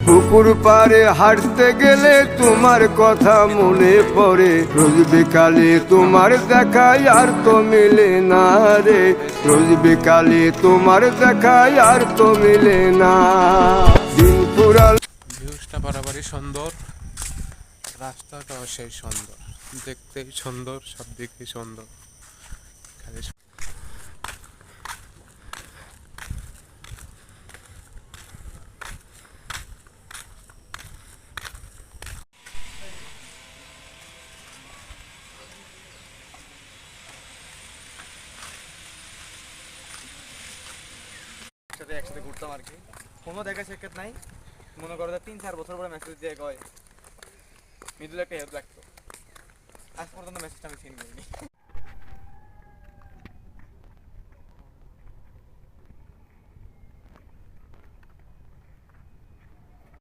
পুকুর পাড়ে হাঁটতে গেলে তোমার কথা মনে পড়ে, রোজ বিকালে তোমার দেখায় আর তো মিলে না রে, রোজ বিকালে তোমার দেখায় আর তো মিলে না। দিন ফুরাল ভিউজটা বরাবরই সুন্দর, রাস্তাটাও সেই সুন্দর, দেখতেই সুন্দর, সব দিকই সুন্দর। খালি একসাথে ঘুরতাম আর কি, কোনো দেখা সাক্ষাৎ নাই। মনে করো 3-4 বছর পরে মেসেজ দিয়ে কয় মৃদুল একটা হেল্প লাগতো, আজ পর্যন্ত মেসেজটা আমি সিন করিনি।